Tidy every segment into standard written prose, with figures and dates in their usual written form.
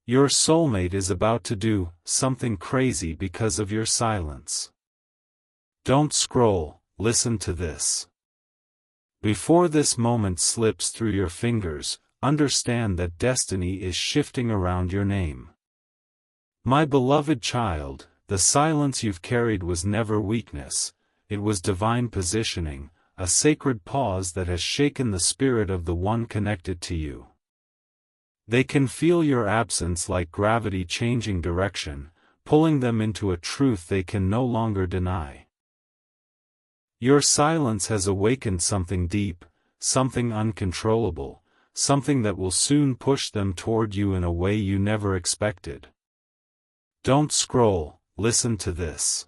Your soulmate is about to do something crazy because of your silence. Don't scroll, listen to this. Before this moment slips through your fingers, understand that destiny is shifting around your name. My beloved child, the silence you've carried was never weakness, it was divine positioning, a sacred pause that has shaken the spirit of the one connected to you. They can feel your absence like gravity changing direction, pulling them into a truth they can no longer deny. Your silence has awakened something deep, something uncontrollable, something that will soon push them toward you in a way you never expected. Don't scroll, listen to this.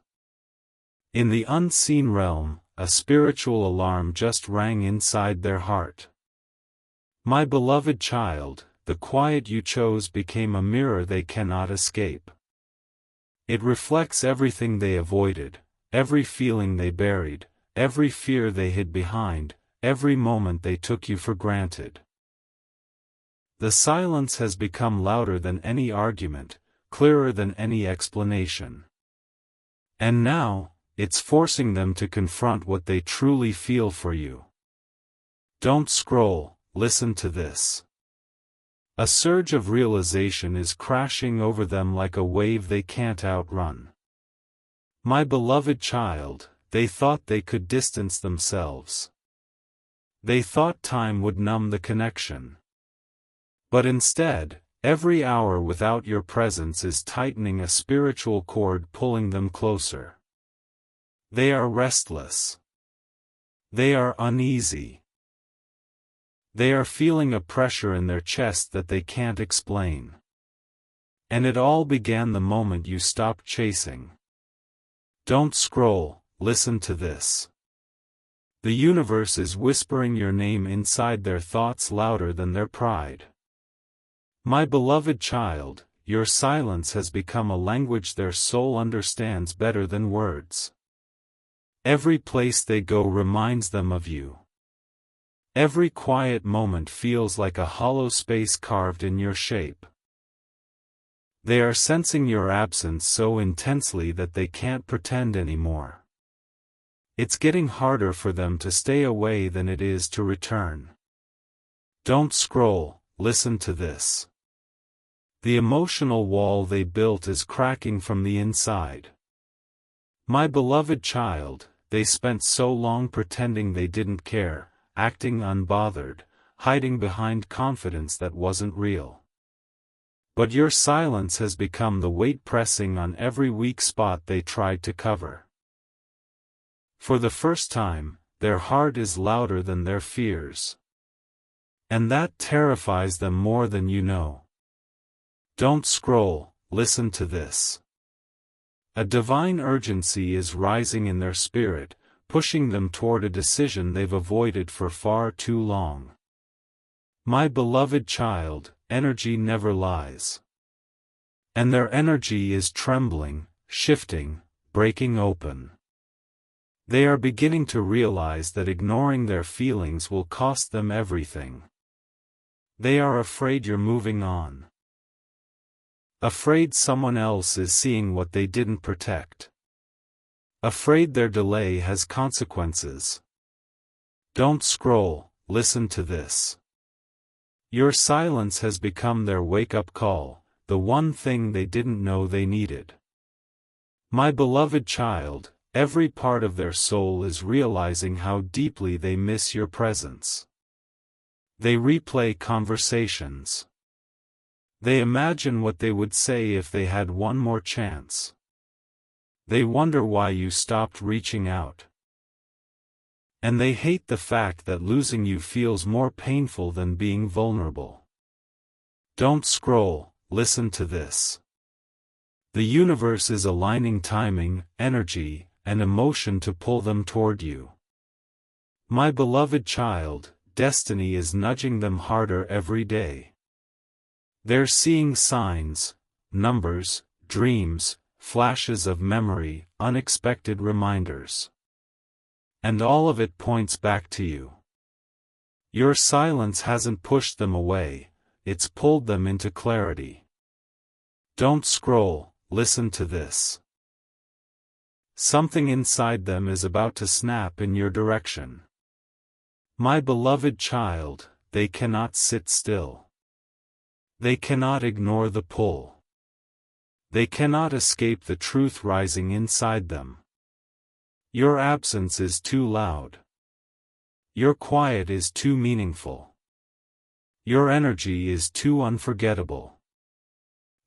In the unseen realm, a spiritual alarm just rang inside their heart. My beloved child, the quiet you chose became a mirror they cannot escape. It reflects everything they avoided, every feeling they buried, every fear they hid behind, every moment they took you for granted. The silence has become louder than any argument, clearer than any explanation. And now, it's forcing them to confront what they truly feel for you. Don't scroll, listen to this. A surge of realization is crashing over them like a wave they can't outrun. My beloved child, they thought they could distance themselves. They thought time would numb the connection. But instead, every hour without your presence is tightening a spiritual cord pulling them closer. They are restless. They are uneasy. They are feeling a pressure in their chest that they can't explain. And it all began the moment you stopped chasing. Don't scroll. Listen to this. The universe is whispering your name inside their thoughts louder than their pride. My beloved child, your silence has become a language their soul understands better than words. Every place they go reminds them of you. Every quiet moment feels like a hollow space carved in your shape. They are sensing your absence so intensely that they can't pretend anymore. It's getting harder for them to stay away than it is to return. Don't scroll, listen to this. The emotional wall they built is cracking from the inside. My beloved child, they spent so long pretending they didn't care, acting unbothered, hiding behind confidence that wasn't real. But your silence has become the weight pressing on every weak spot they tried to cover. For the first time, their heart is louder than their fears. And that terrifies them more than you know. Don't scroll, listen to this. A divine urgency is rising in their spirit, pushing them toward a decision they've avoided for far too long. My beloved child, energy never lies. And their energy is trembling, shifting, breaking open. They are beginning to realize that ignoring their feelings will cost them everything. They are afraid you're moving on. Afraid someone else is seeing what they didn't protect. Afraid their delay has consequences. Don't scroll, listen to this. Your silence has become their wake-up call, the one thing they didn't know they needed. My beloved child, every part of their soul is realizing how deeply they miss your presence. They replay conversations. They imagine what they would say if they had one more chance. They wonder why you stopped reaching out. And they hate the fact that losing you feels more painful than being vulnerable. Don't scroll, listen to this. The universe is aligning timing, energy, and emotion to pull them toward you. My beloved child, destiny is nudging them harder every day. They're seeing signs, numbers, dreams, flashes of memory, unexpected reminders. And all of it points back to you. Your silence hasn't pushed them away, it's pulled them into clarity. Don't scroll, listen to this. Something inside them is about to snap in your direction. My beloved child, they cannot sit still. They cannot ignore the pull. They cannot escape the truth rising inside them. Your absence is too loud. Your quiet is too meaningful. Your energy is too unforgettable.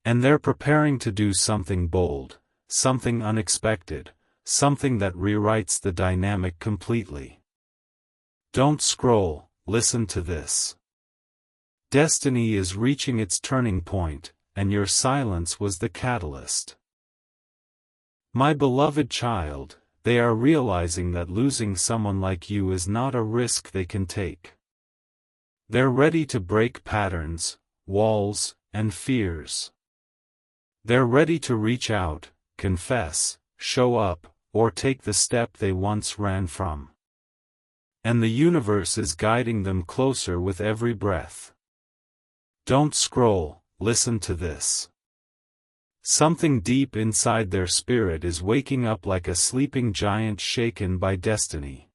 And they're preparing to do something bold, something unexpected, something that rewrites the dynamic completely. Don't scroll, listen to this. Destiny is reaching its turning point, and your silence was the catalyst. My beloved child, they are realizing that losing someone like you is not a risk they can take. They're ready to break patterns, walls, and fears. They're ready to reach out, confess, show up, or take the step they once ran from. And the universe is guiding them closer with every breath. Don't scroll, listen to this. Something deep inside their spirit is waking up like a sleeping giant shaken by destiny.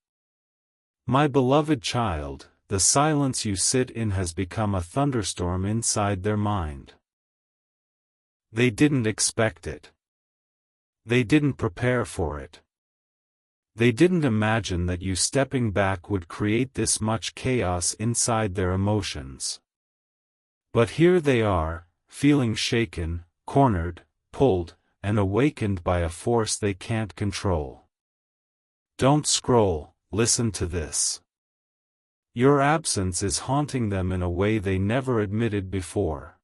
My beloved child, the silence you sit in has become a thunderstorm inside their mind. They didn't expect it. They didn't prepare for it. They didn't imagine that you stepping back would create this much chaos inside their emotions. But here they are, feeling shaken, cornered, pulled, and awakened by a force they can't control. Don't scroll, listen to this. Your absence is haunting them in a way they never admitted before.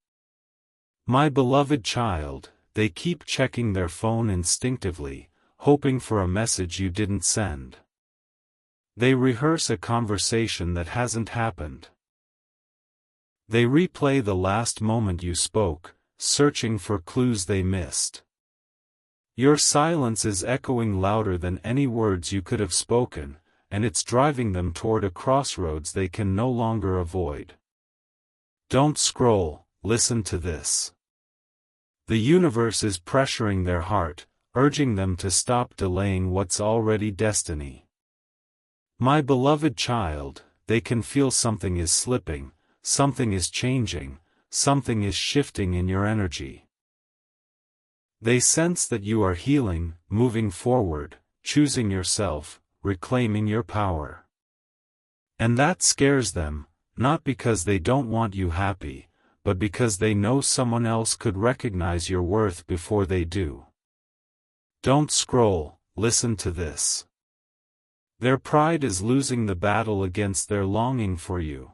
My beloved child, they keep checking their phone instinctively, hoping for a message you didn't send. They rehearse a conversation that hasn't happened. They replay the last moment you spoke, searching for clues they missed. Your silence is echoing louder than any words you could have spoken, and it's driving them toward a crossroads they can no longer avoid. Don't scroll, listen to this. The universe is pressuring their heart, urging them to stop delaying what's already destiny. My beloved child, they can feel something is slipping, something is changing, something is shifting in your energy. They sense that you are healing, moving forward, choosing yourself, reclaiming your power. And that scares them, not because they don't want you happy, but because they know someone else could recognize your worth before they do. Don't scroll, listen to this. Their pride is losing the battle against their longing for you.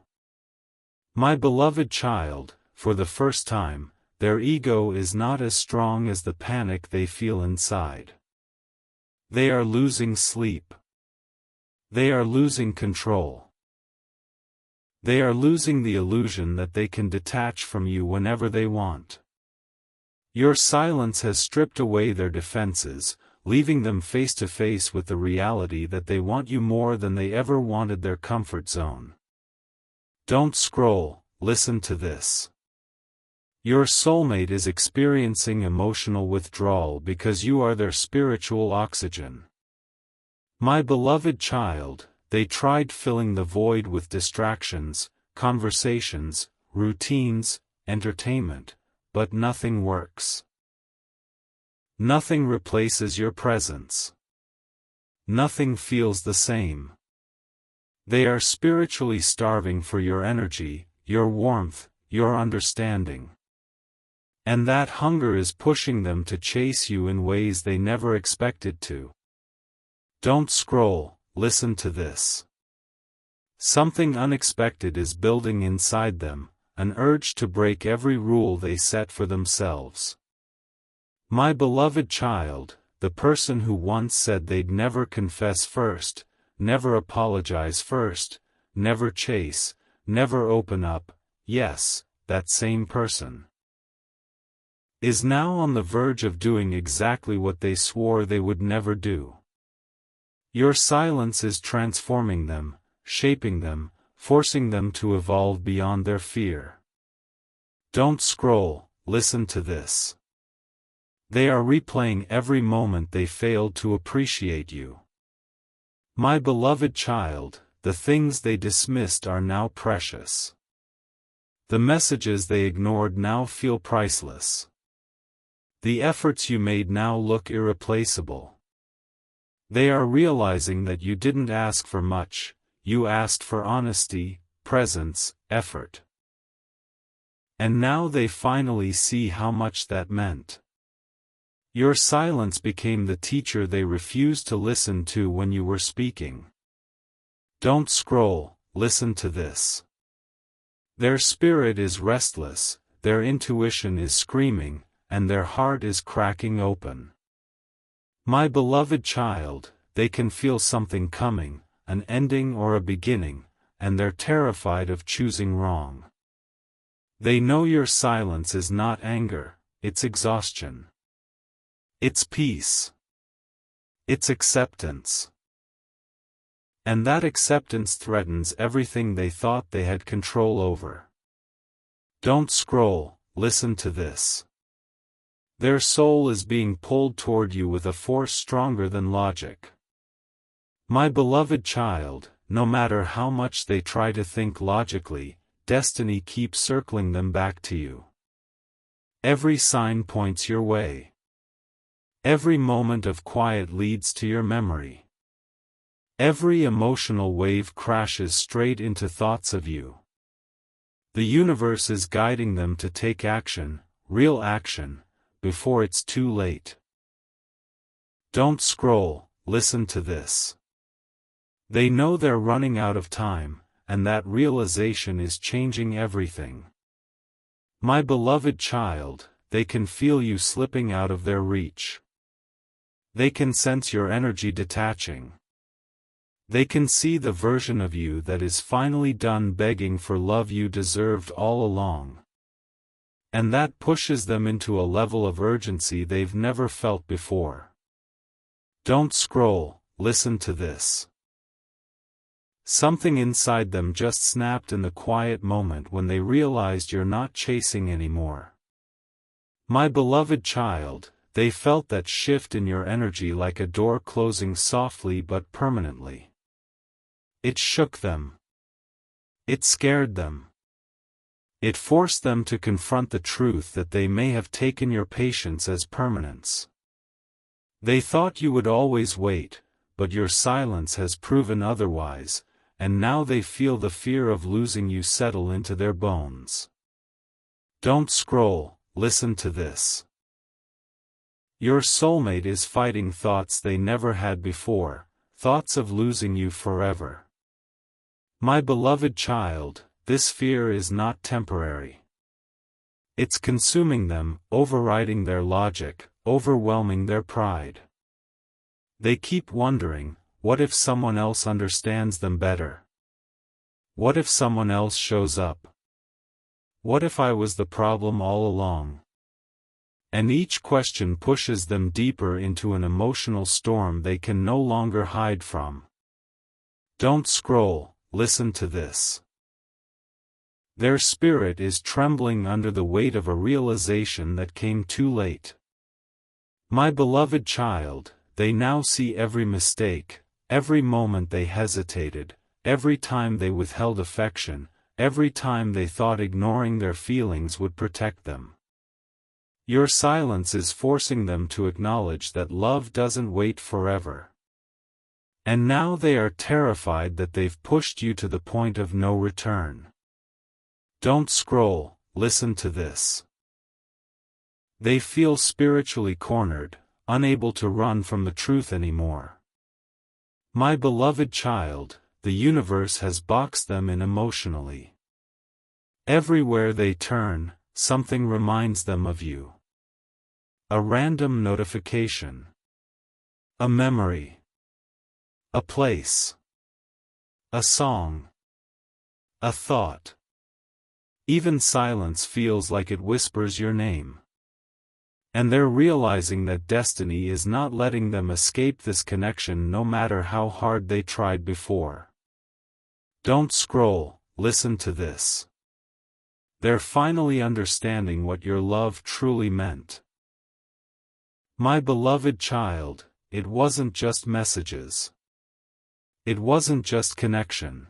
My beloved child, for the first time, their ego is not as strong as the panic they feel inside. They are losing sleep. They are losing control. They are losing the illusion that they can detach from you whenever they want. Your silence has stripped away their defenses, leaving them face to face with the reality that they want you more than they ever wanted their comfort zone. Don't scroll, listen to this. Your soulmate is experiencing emotional withdrawal because you are their spiritual oxygen. My beloved child, they tried filling the void with distractions, conversations, routines, entertainment, but nothing works. Nothing replaces your presence. Nothing feels the same. They are spiritually starving for your energy, your warmth, your understanding. And that hunger is pushing them to chase you in ways they never expected to. Don't scroll, listen to this. Something unexpected is building inside them, an urge to break every rule they set for themselves. My beloved child, the person who once said they'd never confess first, never apologize first, never chase, never open up, yes, that same person is now on the verge of doing exactly what they swore they would never do. Your silence is transforming them, shaping them, forcing them to evolve beyond their fear. Don't scroll, listen to this. They are replaying every moment they failed to appreciate you. My beloved child, the things they dismissed are now precious. The messages they ignored now feel priceless. The efforts you made now look irreplaceable. They are realizing that you didn't ask for much, you asked for honesty, presence, effort. And now they finally see how much that meant. Your silence became the teacher they refused to listen to when you were speaking. Don't scroll, listen to this. Their spirit is restless, their intuition is screaming, and their heart is cracking open. My beloved child, they can feel something coming, an ending or a beginning, and they're terrified of choosing wrong. They know your silence is not anger, it's exhaustion. It's peace. It's acceptance. And that acceptance threatens everything they thought they had control over. Don't scroll, listen to this. Their soul is being pulled toward you with a force stronger than logic. My beloved child, no matter how much they try to think logically, destiny keeps circling them back to you. Every sign points your way. Every moment of quiet leads to your memory. Every emotional wave crashes straight into thoughts of you. The universe is guiding them to take action, real action, before it's too late. Don't scroll, listen to this. They know they're running out of time, and that realization is changing everything. My beloved child, they can feel you slipping out of their reach. They can sense your energy detaching. They can see the version of you that is finally done begging for love you deserved all along. And that pushes them into a level of urgency they've never felt before. Don't scroll, listen to this. Something inside them just snapped in the quiet moment when they realized you're not chasing anymore. My beloved child, they felt that shift in your energy like a door closing softly but permanently. It shook them. It scared them. It forced them to confront the truth that they may have taken your patience as permanence. They thought you would always wait, but your silence has proven otherwise, and now they feel the fear of losing you settle into their bones. Don't scroll, listen to this. Your soulmate is fighting thoughts they never had before, thoughts of losing you forever. My beloved child, this fear is not temporary. It's consuming them, overriding their logic, overwhelming their pride. They keep wondering, what if someone else understands them better? What if someone else shows up? What if I was the problem all along? And each question pushes them deeper into an emotional storm they can no longer hide from. Don't scroll, listen to this. Their spirit is trembling under the weight of a realization that came too late. My beloved child, they now see every mistake, every moment they hesitated, every time they withheld affection, every time they thought ignoring their feelings would protect them. Your silence is forcing them to acknowledge that love doesn't wait forever. And now they are terrified that they've pushed you to the point of no return. Don't scroll, listen to this. They feel spiritually cornered, unable to run from the truth anymore. My beloved child, the universe has boxed them in emotionally. Everywhere they turn, something reminds them of you. A random notification. A memory. A place. A song. A thought. Even silence feels like it whispers your name. And they're realizing that destiny is not letting them escape this connection no matter how hard they tried before. Don't scroll, listen to this. They're finally understanding what your love truly meant. My beloved child, it wasn't just messages. It wasn't just connection.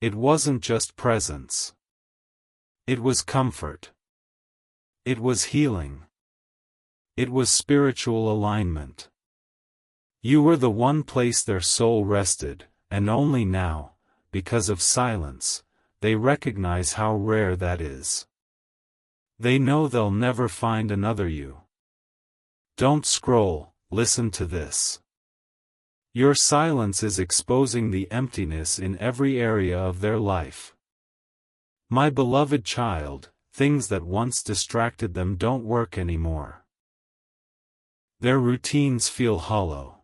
It wasn't just presence. It was comfort. It was healing. It was spiritual alignment. You were the one place their soul rested, and only now, because of silence, they recognize how rare that is. They know they'll never find another you. Don't scroll, listen to this. Your silence is exposing the emptiness in every area of their life. My beloved child, things that once distracted them don't work anymore. Their routines feel hollow.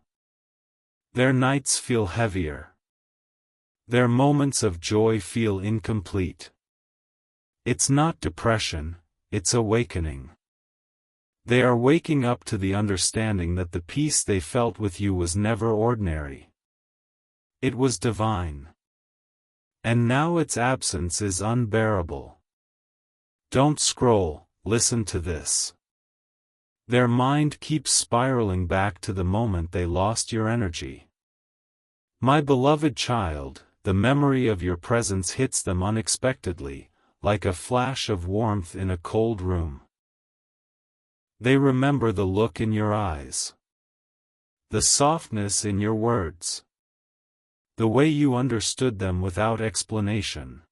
Their nights feel heavier. Their moments of joy feel incomplete. It's not depression, it's awakening. They are waking up to the understanding that the peace they felt with you was never ordinary. It was divine. And now its absence is unbearable. Don't scroll, listen to this. Their mind keeps spiraling back to the moment they lost your energy. My beloved child, the memory of your presence hits them unexpectedly, like a flash of warmth in a cold room. They remember the look in your eyes, the softness in your words, the way you understood them without explanation.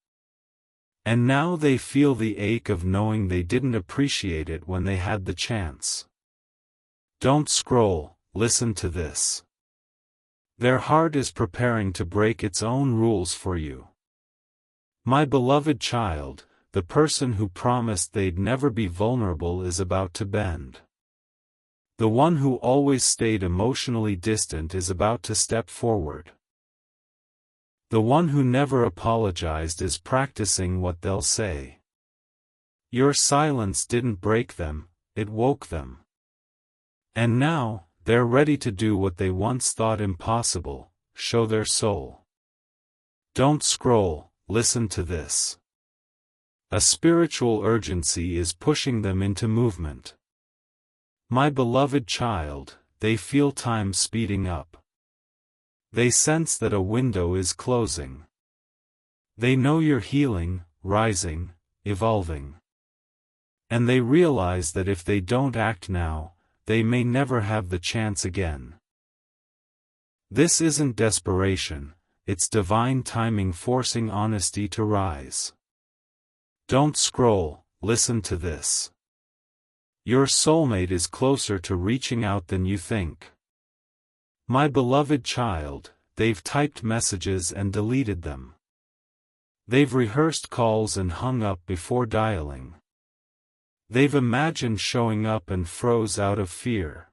And now they feel the ache of knowing they didn't appreciate it when they had the chance. Don't scroll, listen to this. Their heart is preparing to break its own rules for you. My beloved child, the person who promised they'd never be vulnerable is about to bend. The one who always stayed emotionally distant is about to step forward. The one who never apologized is practicing what they'll say. Your silence didn't break them, it woke them. And now, they're ready to do what they once thought impossible, show their soul. Don't scroll, listen to this. A spiritual urgency is pushing them into movement. My beloved child, they feel time speeding up. They sense that a window is closing. They know you're healing, rising, evolving. And they realize that if they don't act now, they may never have the chance again. This isn't desperation, it's divine timing forcing honesty to rise. Don't scroll, listen to this. Your soulmate is closer to reaching out than you think. My beloved child, they've typed messages and deleted them. They've rehearsed calls and hung up before dialing. They've imagined showing up and froze out of fear.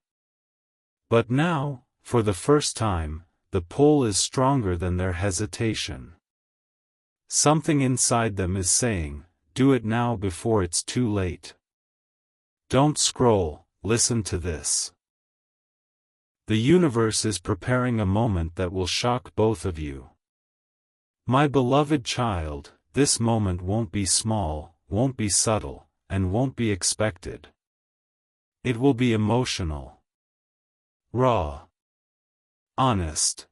But now, for the first time, the pull is stronger than their hesitation. Something inside them is saying, do it now before it's too late. Don't scroll, listen to this. The universe is preparing a moment that will shock both of you. My beloved child, this moment won't be small, won't be subtle, and won't be expected. It will be emotional. Raw. Honest.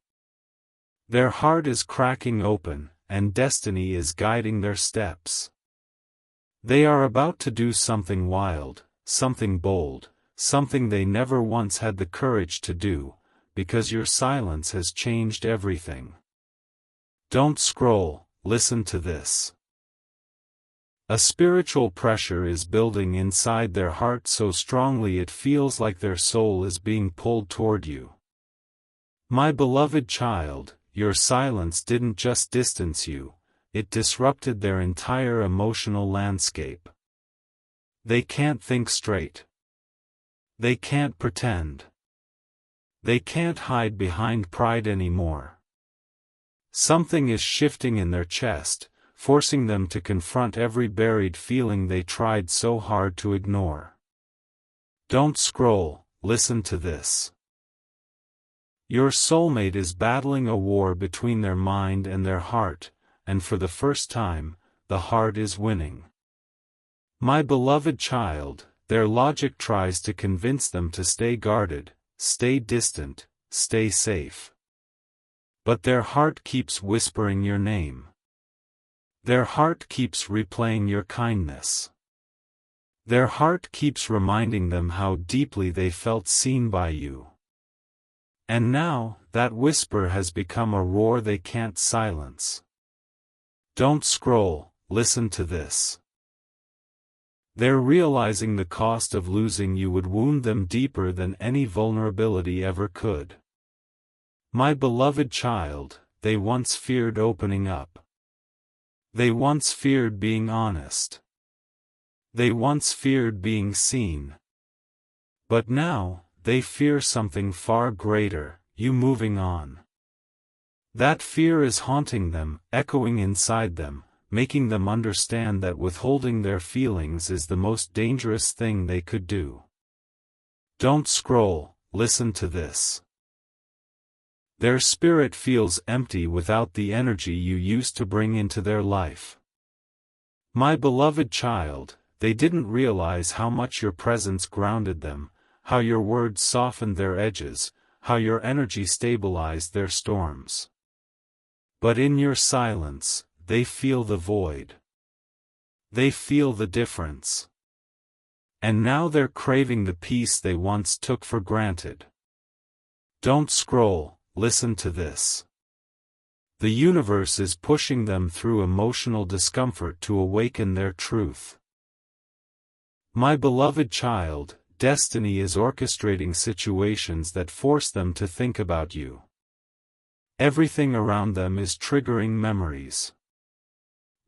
Their heart is cracking open, and destiny is guiding their steps. They are about to do something wild, something bold, something they never once had the courage to do, because your silence has changed everything. Don't scroll, listen to this. A spiritual pressure is building inside their heart so strongly it feels like their soul is being pulled toward you. My beloved child, your silence didn't just distance you, it disrupted their entire emotional landscape. They can't think straight. They can't pretend. They can't hide behind pride anymore. Something is shifting in their chest, forcing them to confront every buried feeling they tried so hard to ignore. Don't scroll, listen to this. Your soulmate is battling a war between their mind and their heart, and for the first time, the heart is winning. My beloved child, their logic tries to convince them to stay guarded, stay distant, stay safe. But their heart keeps whispering your name. Their heart keeps replaying your kindness. Their heart keeps reminding them how deeply they felt seen by you. And now, that whisper has become a roar they can't silence. Don't scroll, listen to this. They're realizing the cost of losing you would wound them deeper than any vulnerability ever could. My beloved child, they once feared opening up. They once feared being honest. They once feared being seen. But now, they fear something far greater, you moving on. That fear is haunting them, echoing inside them, making them understand that withholding their feelings is the most dangerous thing they could do. Don't scroll, listen to this. Their spirit feels empty without the energy you used to bring into their life. My beloved child, they didn't realize how much your presence grounded them, how your words softened their edges, how your energy stabilized their storms. But in your silence, they feel the void. They feel the difference. And now they're craving the peace they once took for granted. Don't scroll, listen to this. The universe is pushing them through emotional discomfort to awaken their truth. My beloved child, destiny is orchestrating situations that force them to think about you. Everything around them is triggering memories.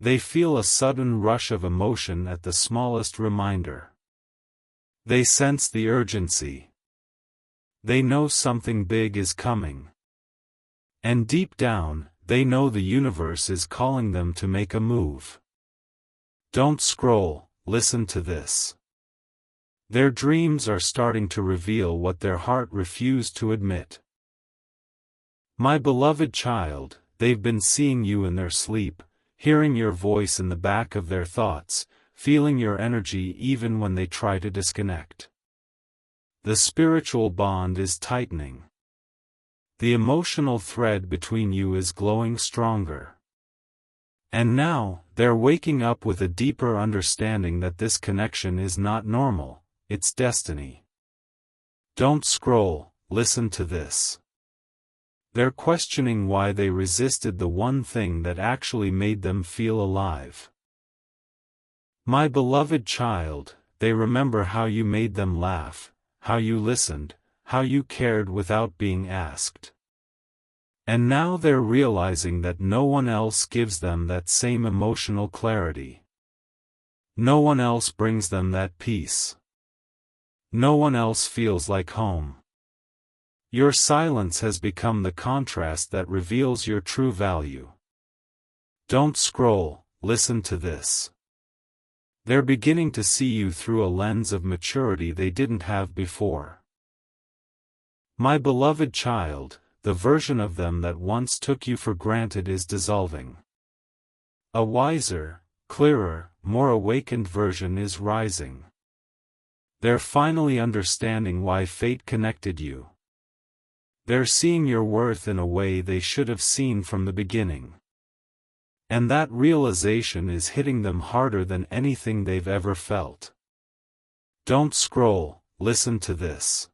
They feel a sudden rush of emotion at the smallest reminder. They sense the urgency. They know something big is coming. And deep down, they know the universe is calling them to make a move. Don't scroll, listen to this. Their dreams are starting to reveal what their heart refused to admit. My beloved child, they've been seeing you in their sleep, hearing your voice in the back of their thoughts, feeling your energy even when they try to disconnect. The spiritual bond is tightening. The emotional thread between you is glowing stronger. And now, they're waking up with a deeper understanding that this connection is not normal, it's destiny. Don't scroll, listen to this. They're questioning why they resisted the one thing that actually made them feel alive. My beloved child, they remember how you made them laugh, how you listened, how you cared without being asked. And now they're realizing that no one else gives them that same emotional clarity. No one else brings them that peace. No one else feels like home. Your silence has become the contrast that reveals your true value. Don't scroll, listen to this. They're beginning to see you through a lens of maturity they didn't have before. My beloved child, the version of them that once took you for granted is dissolving. A wiser, clearer, more awakened version is rising. They're finally understanding why fate connected you. They're seeing your worth in a way they should have seen from the beginning. And that realization is hitting them harder than anything they've ever felt. Don't scroll, listen to this.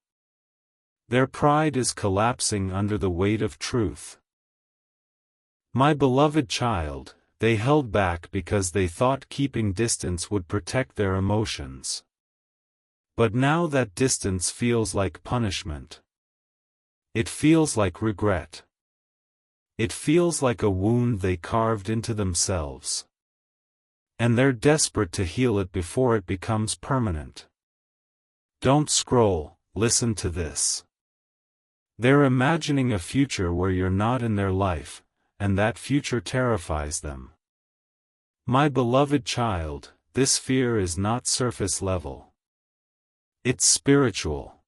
Their pride is collapsing under the weight of truth. My beloved child, they held back because they thought keeping distance would protect their emotions. But now that distance feels like punishment. It feels like regret. It feels like a wound they carved into themselves. And they're desperate to heal it before it becomes permanent. Don't scroll, listen to this. They're imagining a future where you're not in their life, and that future terrifies them. My beloved child, this fear is not surface level. It's spiritual.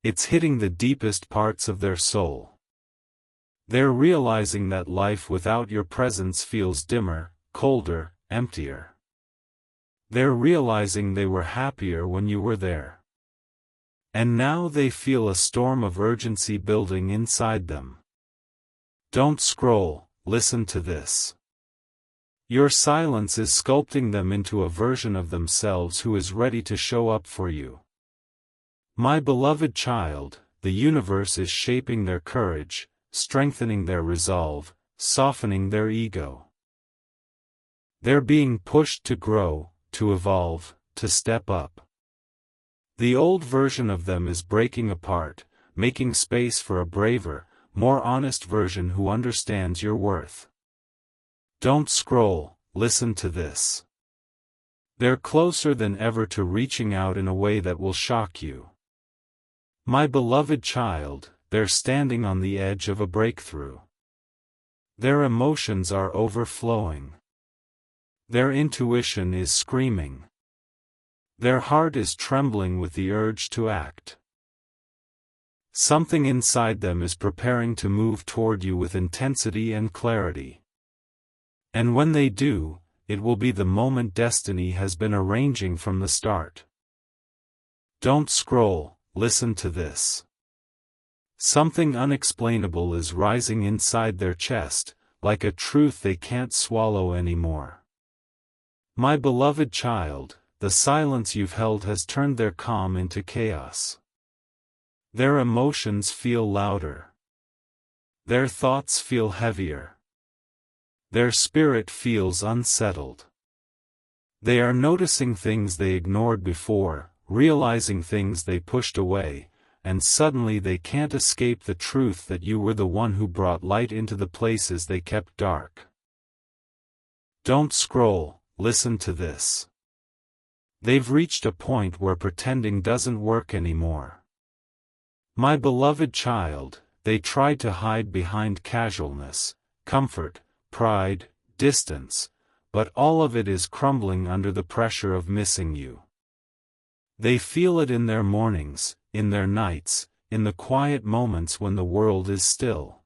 It's hitting the deepest parts of their soul. They're realizing that life without your presence feels dimmer, colder, emptier. They're realizing they were happier when you were there. And now they feel a storm of urgency building inside them. Don't scroll, listen to this. Your silence is sculpting them into a version of themselves who is ready to show up for you. My beloved child, the universe is shaping their courage, strengthening their resolve, softening their ego. They're being pushed to grow, to evolve, to step up. The old version of them is breaking apart, making space for a braver, more honest version who understands your worth. Don't scroll, listen to this. They're closer than ever to reaching out in a way that will shock you. My beloved child, they're standing on the edge of a breakthrough. Their emotions are overflowing. Their intuition is screaming. Their heart is trembling with the urge to act. Something inside them is preparing to move toward you with intensity and clarity. And when they do, it will be the moment destiny has been arranging from the start. Don't scroll, listen to this. Something unexplainable is rising inside their chest, like a truth they can't swallow anymore. My beloved child, the silence you've held has turned their calm into chaos. Their emotions feel louder. Their thoughts feel heavier. Their spirit feels unsettled. They are noticing things they ignored before, realizing things they pushed away, and suddenly they can't escape the truth that you were the one who brought light into the places they kept dark. Don't scroll, listen to this. They've reached a point where pretending doesn't work anymore. My beloved child, they tried to hide behind casualness, comfort, pride, distance, but all of it is crumbling under the pressure of missing you. They feel it in their mornings, in their nights, in the quiet moments when the world is still.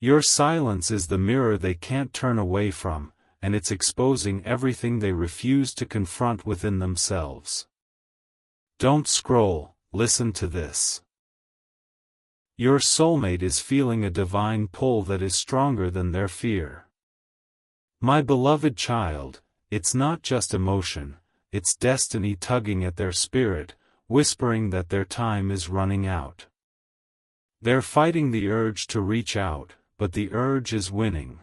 Your silence is the mirror they can't turn away from, and it's exposing everything they refuse to confront within themselves. Don't scroll, listen to this. Your soulmate is feeling a divine pull that is stronger than their fear. My beloved child, it's not just emotion, it's destiny tugging at their spirit, whispering that their time is running out. They're fighting the urge to reach out, but the urge is winning.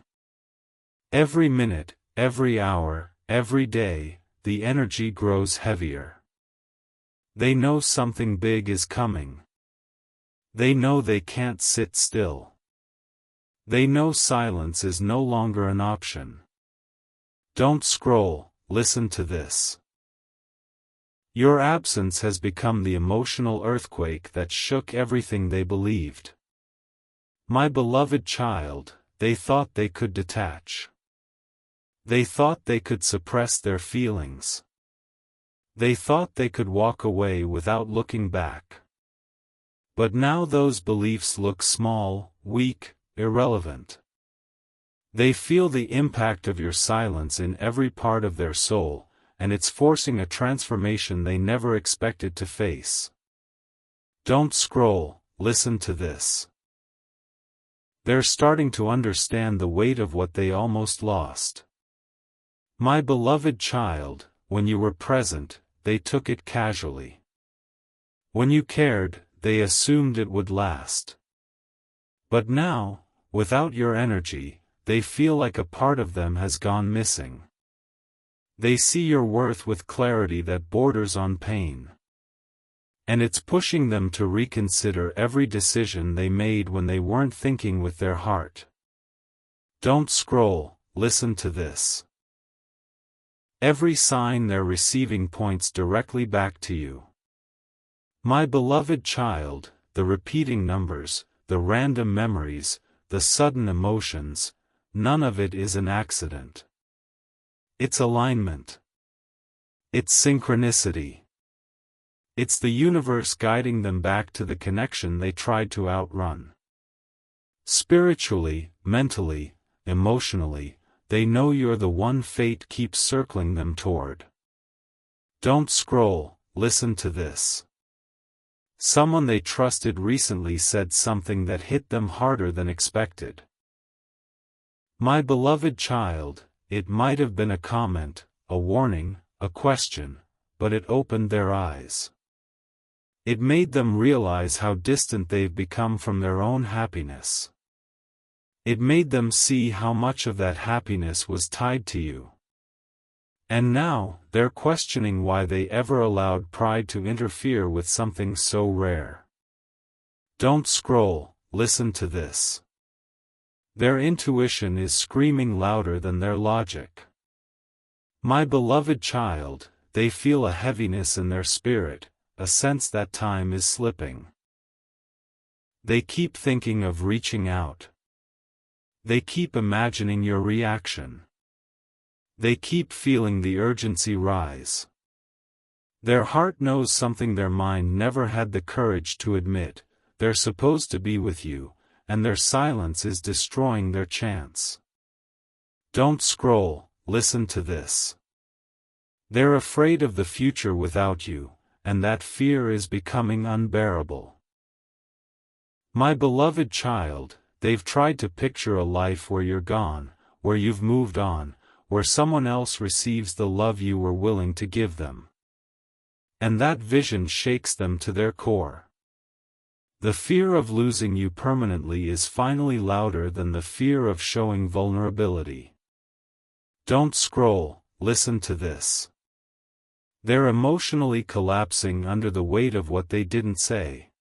Every minute, every hour, every day, the energy grows heavier. They know something big is coming. They know they can't sit still. They know silence is no longer an option. Don't scroll, listen to this. Your absence has become the emotional earthquake that shook everything they believed. My beloved child, they thought they could detach. They thought they could suppress their feelings. They thought they could walk away without looking back. But now those beliefs look small, weak, irrelevant. They feel the impact of your silence in every part of their soul, and it's forcing a transformation they never expected to face. Don't scroll, listen to this. They're starting to understand the weight of what they almost lost. My beloved child, when you were present, they took it casually. When you cared, they assumed it would last. But now, without your energy, they feel like a part of them has gone missing. They see your worth with clarity that borders on pain. And it's pushing them to reconsider every decision they made when they weren't thinking with their heart. Don't scroll, listen to this. Every sign they're receiving points directly back to you. My beloved child, the repeating numbers, the random memories, the sudden emotions, none of it is an accident. It's alignment. It's synchronicity. It's the universe guiding them back to the connection they tried to outrun. Spiritually, mentally, emotionally, they know you're the one fate keeps circling them toward. Don't scroll, listen to this. Someone they trusted recently said something that hit them harder than expected. My beloved child, it might have been a comment, a warning, a question, but it opened their eyes. It made them realize how distant they've become from their own happiness. It made them see how much of that happiness was tied to you. And now, they're questioning why they ever allowed pride to interfere with something so rare. Don't scroll, listen to this. Their intuition is screaming louder than their logic. My beloved child, they feel a heaviness in their spirit, a sense that time is slipping. They keep thinking of reaching out. They keep imagining your reaction. They keep feeling the urgency rise. Their heart knows something their mind never had the courage to admit: they're supposed to be with you, and their silence is destroying their chance. Don't scroll, listen to this. They're afraid of the future without you, and that fear is becoming unbearable. My beloved child, they've tried to picture a life where you're gone, where you've moved on, where someone else receives the love you were willing to give them. And that vision shakes them to their core. The fear of losing you permanently is finally louder than the fear of showing vulnerability. Don't scroll, listen to this. They're emotionally collapsing under the weight of what they didn't say.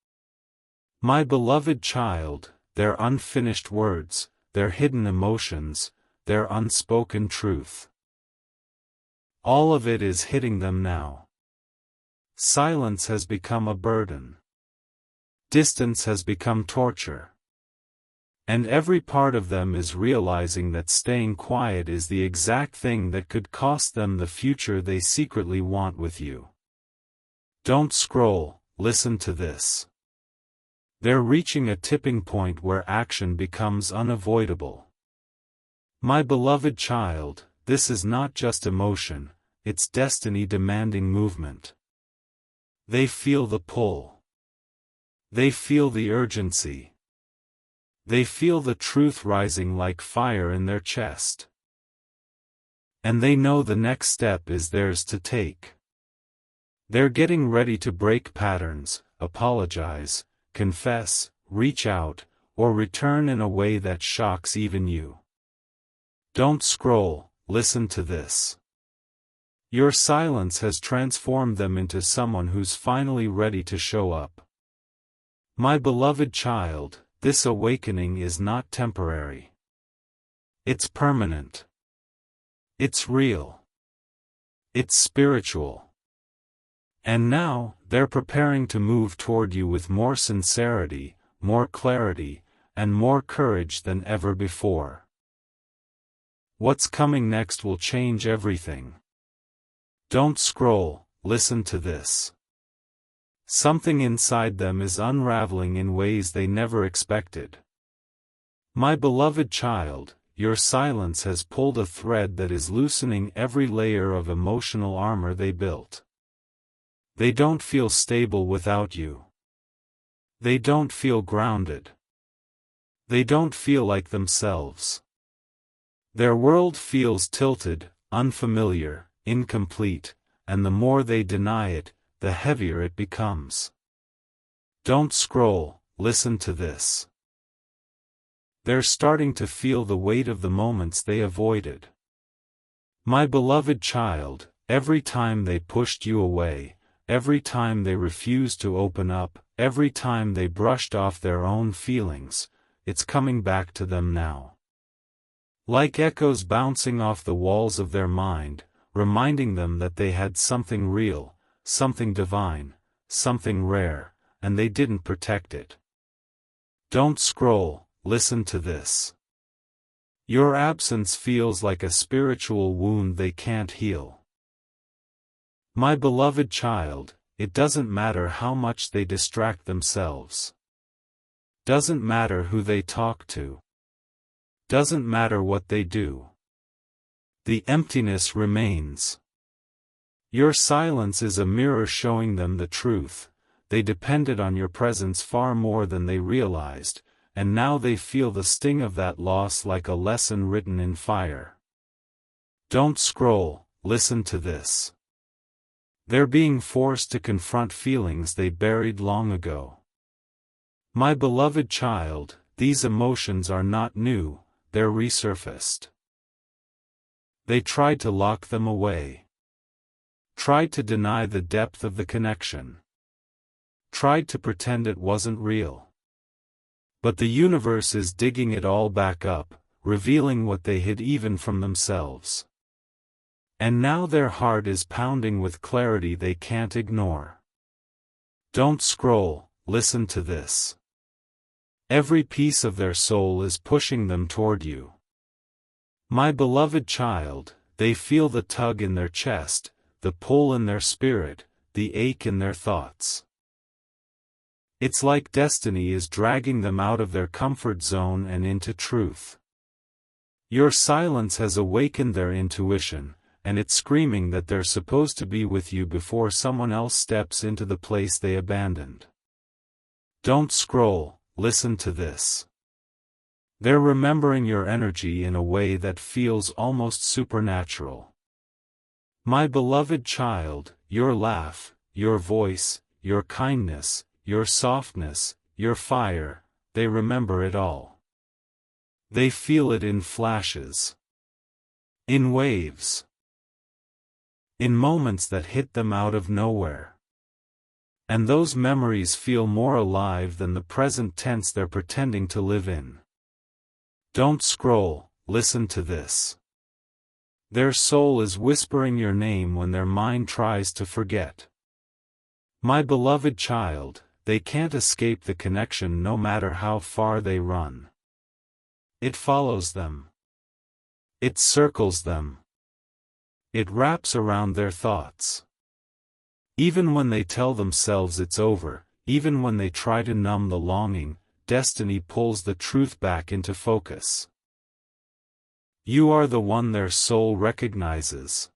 My beloved child, their unfinished words, their hidden emotions, their unspoken truth. All of it is hitting them now. Silence has become a burden. Distance has become torture. And every part of them is realizing that staying quiet is the exact thing that could cost them the future they secretly want with you. Don't scroll, listen to this. They're reaching a tipping point where action becomes unavoidable. My beloved child, this is not just emotion, it's destiny demanding movement. They feel the pull. They feel the urgency. They feel the truth rising like fire in their chest. And they know the next step is theirs to take. They're getting ready to break patterns, apologize, confess, reach out, or return in a way that shocks even you. Don't scroll, listen to this. Your silence has transformed them into someone who's finally ready to show up. My beloved child, this awakening is not temporary. It's permanent. It's real. It's spiritual. And now, they're preparing to move toward you with more sincerity, more clarity, and more courage than ever before. What's coming next will change everything. Don't scroll, listen to this. Something inside them is unraveling in ways they never expected. My beloved child, your silence has pulled a thread that is loosening every layer of emotional armor they built. They don't feel stable without you. They don't feel grounded. They don't feel like themselves. Their world feels tilted, unfamiliar, incomplete, and the more they deny it, the heavier it becomes. Don't scroll, listen to this. They're starting to feel the weight of the moments they avoided. My beloved child, every time they pushed you away, every time they refused to open up, every time they brushed off their own feelings, it's coming back to them now. Like echoes bouncing off the walls of their mind, reminding them that they had something real, something divine, something rare, and they didn't protect it. Don't scroll, listen to this. Your absence feels like a spiritual wound they can't heal. My beloved child, it doesn't matter how much they distract themselves. Doesn't matter who they talk to. Doesn't matter what they do. The emptiness remains. Your silence is a mirror showing them the truth. They depended on your presence far more than they realized, and now they feel the sting of that loss like a lesson written in fire. Don't scroll, listen to this. They're being forced to confront feelings they buried long ago. My beloved child, these emotions are not new, they're resurfaced. They tried to lock them away. Tried to deny the depth of the connection. Tried to pretend it wasn't real. But the universe is digging it all back up, revealing what they hid even from themselves. And now their heart is pounding with clarity they can't ignore. Don't scroll, listen to this. Every piece of their soul is pushing them toward you. My beloved child, they feel the tug in their chest, the pull in their spirit, the ache in their thoughts. It's like destiny is dragging them out of their comfort zone and into truth. Your silence has awakened their intuition, and it's screaming that they're supposed to be with you before someone else steps into the place they abandoned. Don't scroll, listen to this. They're remembering your energy in a way that feels almost supernatural. My beloved child, your laugh, your voice, your kindness, your softness, your fire, they remember it all. They feel it in flashes. In waves. In moments that hit them out of nowhere. And those memories feel more alive than the present tense they're pretending to live in. Don't scroll, listen to this. Their soul is whispering your name when their mind tries to forget. My beloved child, they can't escape the connection no matter how far they run. It follows them. It circles them. It wraps around their thoughts. Even when they tell themselves it's over, even when they try to numb the longing, destiny pulls the truth back into focus. You are the one their soul recognizes.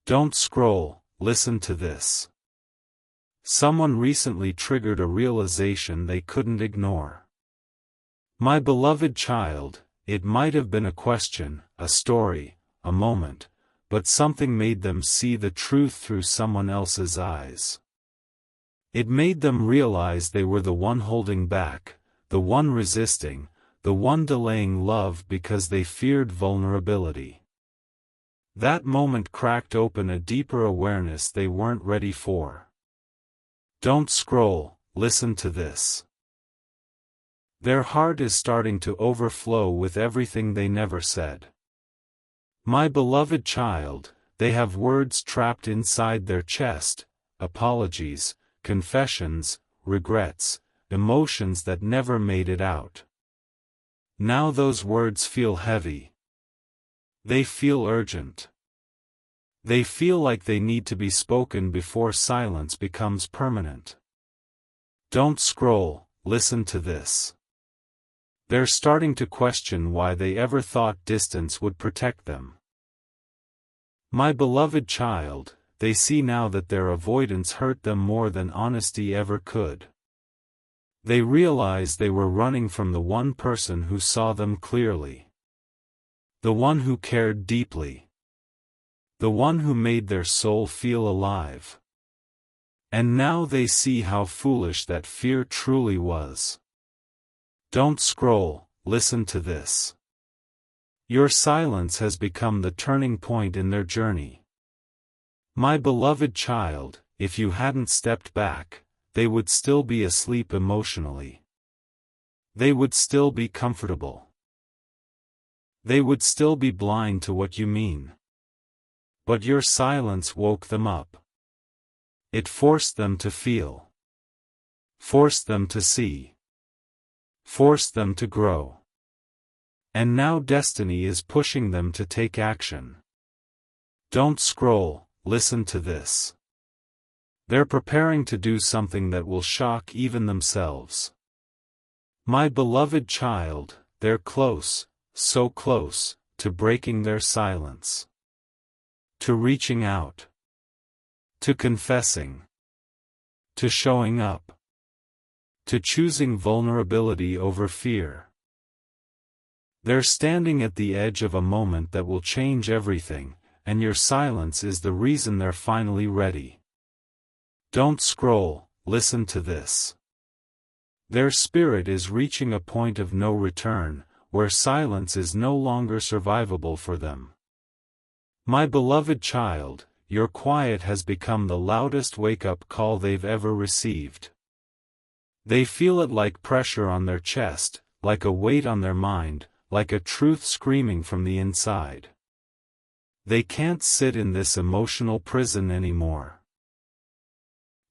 Don't scroll, listen to this. Someone recently triggered a realization they couldn't ignore. My beloved child, it might have been a question, a story, a moment, but something made them see the truth through someone else's eyes. It made them realize they were the one holding back, the one resisting, the one delaying love because they feared vulnerability. That moment cracked open a deeper awareness they weren't ready for. Don't scroll, listen to this. Their heart is starting to overflow with everything they never said. My beloved child, they have words trapped inside their chest, apologies, confessions, regrets, emotions that never made it out. Now those words feel heavy. They feel urgent. They feel like they need to be spoken before silence becomes permanent. Don't scroll, listen to this. They're starting to question why they ever thought distance would protect them. My beloved child, they see now that their avoidance hurt them more than honesty ever could. They realize they were running from the one person who saw them clearly. The one who cared deeply. The one who made their soul feel alive. And now they see how foolish that fear truly was. Don't scroll, listen to this. Your silence has become the turning point in their journey. My beloved child, if you hadn't stepped back, they would still be asleep emotionally. They would still be comfortable. They would still be blind to what you mean. But your silence woke them up. It forced them to feel. Forced them to see. Forced them to grow. And now destiny is pushing them to take action. Don't scroll, listen to this. They're preparing to do something that will shock even themselves. My beloved child, they're close, so close, to breaking their silence. To reaching out. to confessing, to showing up, to choosing vulnerability over fear. They're standing at the edge of a moment that will change everything, and your silence is the reason they're finally ready. Don't scroll, listen to this. Their spirit is reaching a point of no return, where silence is no longer survivable for them. My beloved child, your quiet has become the loudest wake-up call they've ever received. They feel it like pressure on their chest, like a weight on their mind, like a truth screaming from the inside. They can't sit in this emotional prison anymore.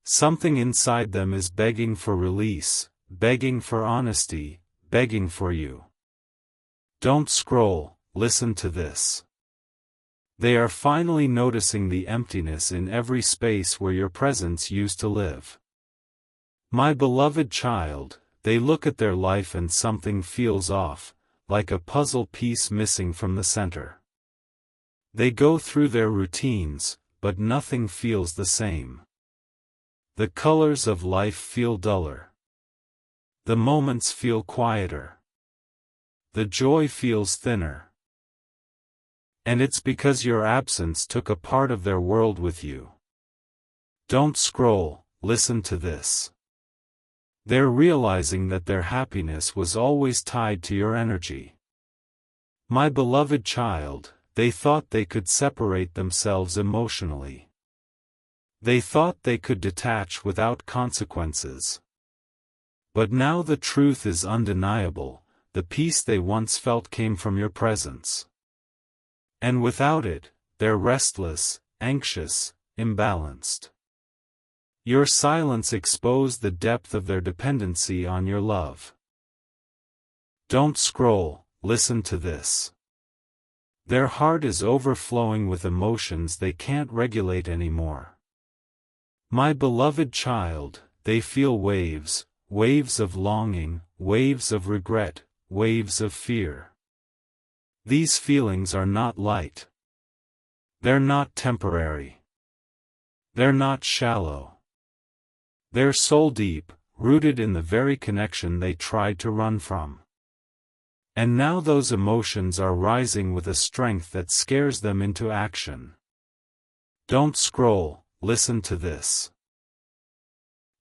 Something inside them is begging for release, begging for honesty, begging for you. Don't scroll, listen to this. They are finally noticing the emptiness in every space where your presence used to live. My beloved child, they look at their life and something feels off, like a puzzle piece missing from the center. They go through their routines, but nothing feels the same. The colors of life feel duller. The moments feel quieter. The joy feels thinner. And it's because your absence took a part of their world with you. Don't scroll, listen to this. They're realizing that their happiness was always tied to your energy. My beloved child, they thought they could separate themselves emotionally. They thought they could detach without consequences. But now the truth is undeniable. The peace they once felt came from your presence. And without it, they're restless, anxious, imbalanced. Your silence exposed the depth of their dependency on your love. Don't scroll, listen to this. Their heart is overflowing with emotions they can't regulate anymore. My beloved child, they feel waves, waves of longing, waves of regret, waves of fear. These feelings are not light. They're not temporary. They're not shallow. They're soul deep, rooted in the very connection they tried to run from. And now those emotions are rising with a strength that scares them into action. Don't scroll, listen to this.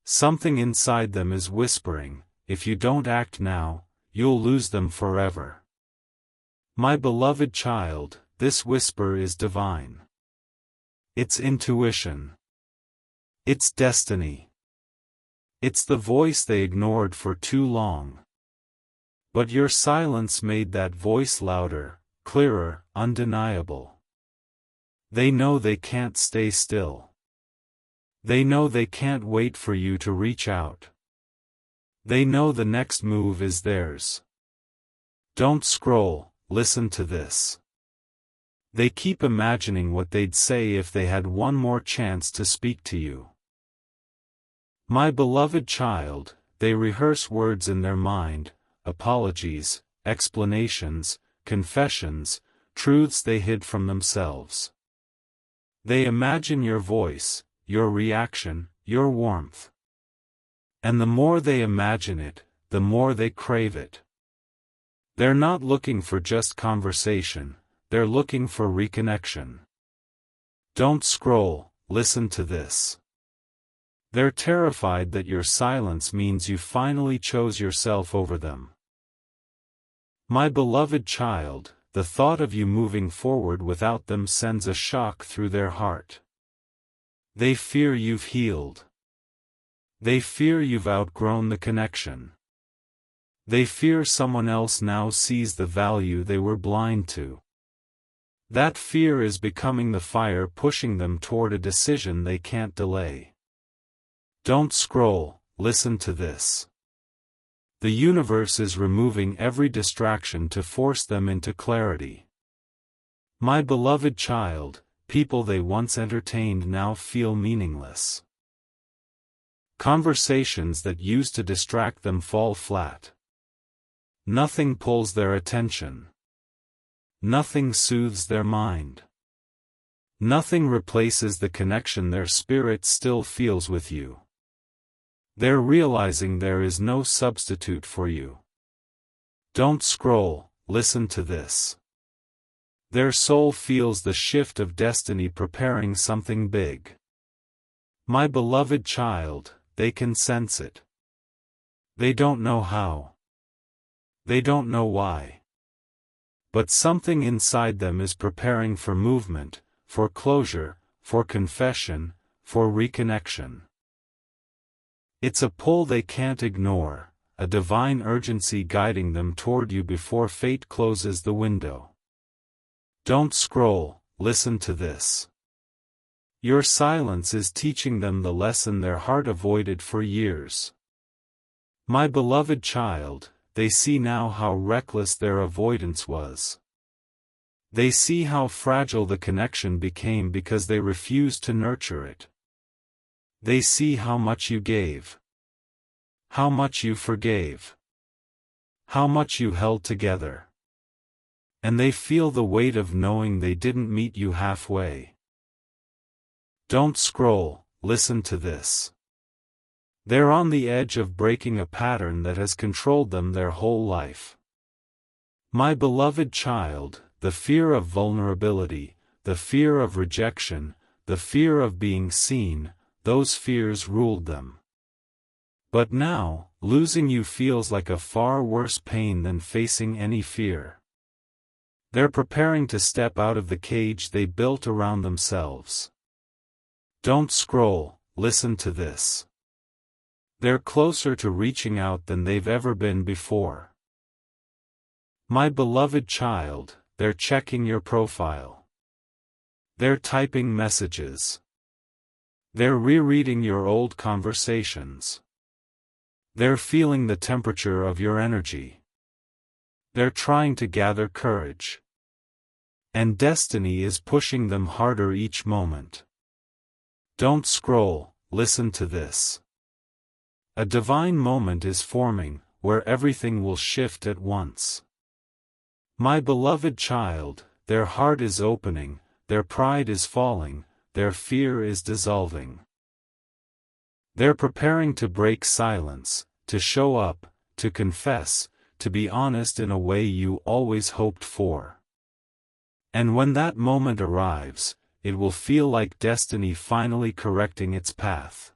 Something inside them is whispering, if you don't act now, you'll lose them forever. My beloved child, this whisper is divine. It's intuition. It's destiny. It's the voice they ignored for too long. But your silence made that voice louder, clearer, undeniable. They know they can't stay still. They know they can't wait for you to reach out. They know the next move is theirs. Don't scroll, listen to this. They keep imagining what they'd say if they had one more chance to speak to you. My beloved child, they rehearse words in their mind, apologies, explanations, confessions, truths they hid from themselves. They imagine your voice, your reaction, your warmth. And the more they imagine it, the more they crave it. They're not looking for just conversation, they're looking for reconnection. Don't scroll, listen to this. They're terrified that your silence means you finally chose yourself over them. My beloved child, the thought of you moving forward without them sends a shock through their heart. They fear you've healed. They fear you've outgrown the connection. They fear someone else now sees the value they were blind to. That fear is becoming the fire pushing them toward a decision they can't delay. Don't scroll, listen to this. The universe is removing every distraction to force them into clarity. My beloved child, people they once entertained now feel meaningless. Conversations that used to distract them fall flat. Nothing pulls their attention. Nothing soothes their mind. Nothing replaces the connection their spirit still feels with you. They're realizing there is no substitute for you. Don't scroll, listen to this. Their soul feels the shift of destiny preparing something big. My beloved child, they can sense it. They don't know how. They don't know why. But something inside them is preparing for movement, for closure, for confession, for reconnection. It's a pull they can't ignore, a divine urgency guiding them toward you before fate closes the window. Don't scroll, listen to this. Your silence is teaching them the lesson their heart avoided for years. My beloved child, they see now how reckless their avoidance was. They see how fragile the connection became because they refused to nurture it. They see how much you gave. How much you forgave. How much you held together. And they feel the weight of knowing they didn't meet you halfway. Don't scroll, listen to this. They're on the edge of breaking a pattern that has controlled them their whole life. My beloved child, the fear of vulnerability, the fear of rejection, the fear of being seen, those fears ruled them. But now, losing you feels like a far worse pain than facing any fear. They're preparing to step out of the cage they built around themselves. Don't scroll, listen to this. They're closer to reaching out than they've ever been before. My beloved child, they're checking your profile. They're typing messages. They're rereading your old conversations. They're feeling the temperature of your energy. They're trying to gather courage. And destiny is pushing them harder each moment. Don't scroll, listen to this. A divine moment is forming, where everything will shift at once. My beloved child, their heart is opening, their pride is falling, their fear is dissolving. They're preparing to break silence, to show up, to confess, to be honest in a way you always hoped for. And when that moment arrives, it will feel like destiny finally correcting its path.